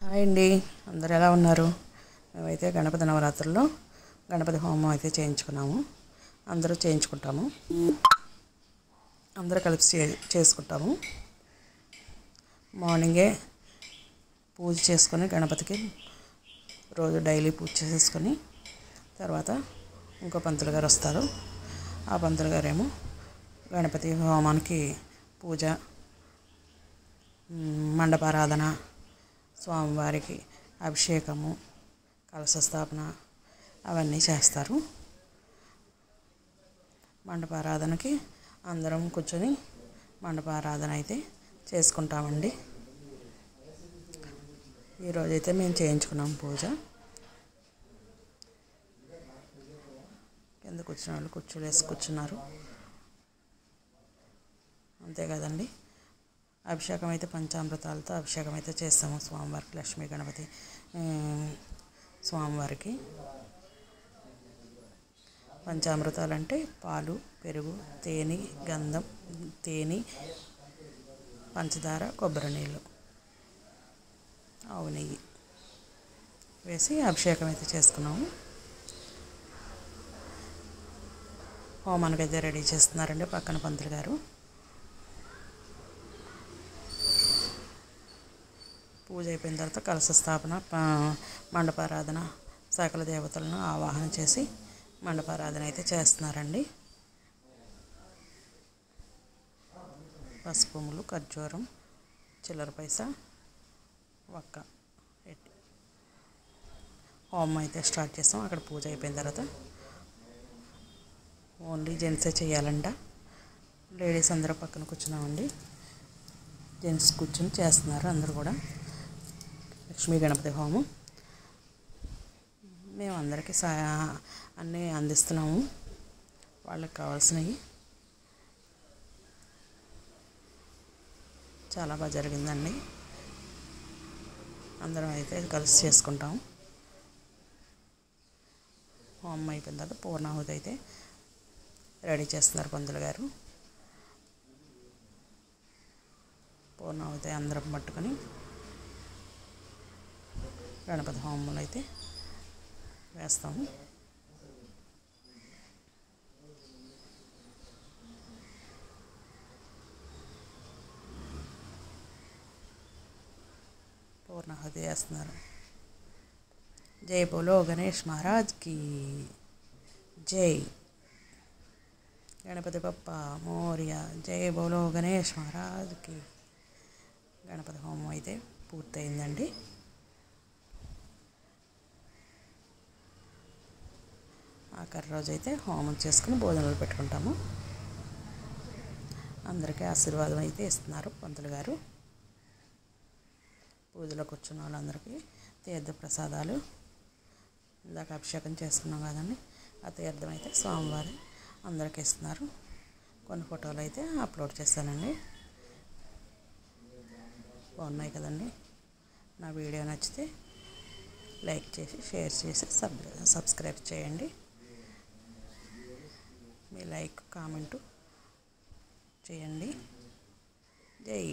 Hi అండి, అందరు ఎలా ఉన్నారు? మేమైతే గణపతి నవరాత్రుల్లో గణపతి హోమం అయితే చేయించుకున్నాము. అందరూ చేయించుకుంటాము, అందరూ కలిసి చేసుకుంటాము. మార్నింగే పూజ చేసుకొని గణపతికి రోజు డైలీ పూజ చేసుకొని తర్వాత ఇంకో పంతులు గారు వస్తారు. ఆ పంతులు గారేమో గణపతి హోమానికి పూజ, మండపారాధన, స్వామివారికి అభిషేకము, కలశ స్థాపన అవన్నీ చేస్తారు. మండపారాధనకి అందరం కూర్చొని మండపారాధన అయితే చేసుకుంటామండి. ఈరోజైతే మేము చేయించుకున్నాం పూజ. కింద కూర్చున్న వాళ్ళు కుర్చీలు వేసి కూర్చున్నారు, అంతే కదండి. అభిషేకం అయితే పంచామృతాలతో అభిషేకం అయితే చేస్తాము స్వామివారికి, లక్ష్మీ గణపతి స్వామివారికి. పంచామృతాలు అంటే పాలు, పెరుగు, గంధం, తేనె, పంచదార, కొబ్బరి నీళ్ళు, ఆవు నెయ్యి వేసి అభిషేకం అయితే చేసుకున్నాము. హోమానికి అయితే రెడీ చేస్తున్నారండి పక్కన పంతులు గారు. పూజ అయిపోయిన తర్వాత కలశ స్థాపన, మండపారాధన, సకల దేవతలను ఆవాహన చేసి మండపారాధన అయితే చేస్తున్నారండి. పసుపుములు, ఖర్జూరం, చిల్లర పైసా, వక్క పెట్టి హోమం అయితే స్టార్ట్ చేస్తాం. అక్కడ పూజ అయిపోయిన తర్వాత ఓన్లీ జెంట్సే చేయాలంట. లేడీస్ అందరూ పక్కన కూర్చున్నామండి. జెంట్స్ కూర్చొని చేస్తున్నారు అందరూ కూడా లక్ష్మీ గణపతి హోమం. మేము అందరికీ అన్నీ అందిస్తున్నాము, వాళ్ళకి కావాల్సినవి. చాలా బాగా జరిగిందండి. అందరం అయితే కలిసి చేసుకుంటాం. హోమం అయిపోయిన తర్వాత పూర్ణాహుతి అయితే రెడీ చేస్తున్నారు పంతులు గారు. పూర్ణాహుతి అందరం పట్టుకొని గణపతి హోమంలో అయితే వేస్తాము. పూర్ణాహుతి వేస్తున్నారు. జై బోలో గణేష్ మహారాజ్కి జై, గణపతి బప్ప మోర్య, జై బోలో గణేష్ మహారాజ్కి. గణపతి హోమం అయితే పూర్తయిందండి. ఆఖరి రోజు అయితే హోమం చేసుకుని భోజనాలు పెట్టుకుంటాము. అందరికీ ఆశీర్వాదం అయితే ఇస్తున్నారు పంతులు గారు. పూజలో కూర్చున్న వాళ్ళందరికీ తీర్థ ప్రసాదాలు, ఇందాక అభిషేకం చేసుకున్నాం కదండి, ఆ తీర్థం అయితే స్వామివారి అందరికీ ఇస్తున్నారు. కొన్ని ఫోటోలు అయితే అప్లోడ్ చేశానండి. బాగున్నాయి కదండి. నా వీడియో నచ్చితే లైక్ చేసి, షేర్ చేసి, సబ్స్క్రైబ్ చేయండి. మీ లైక్, కామెంటు చేయండి. జై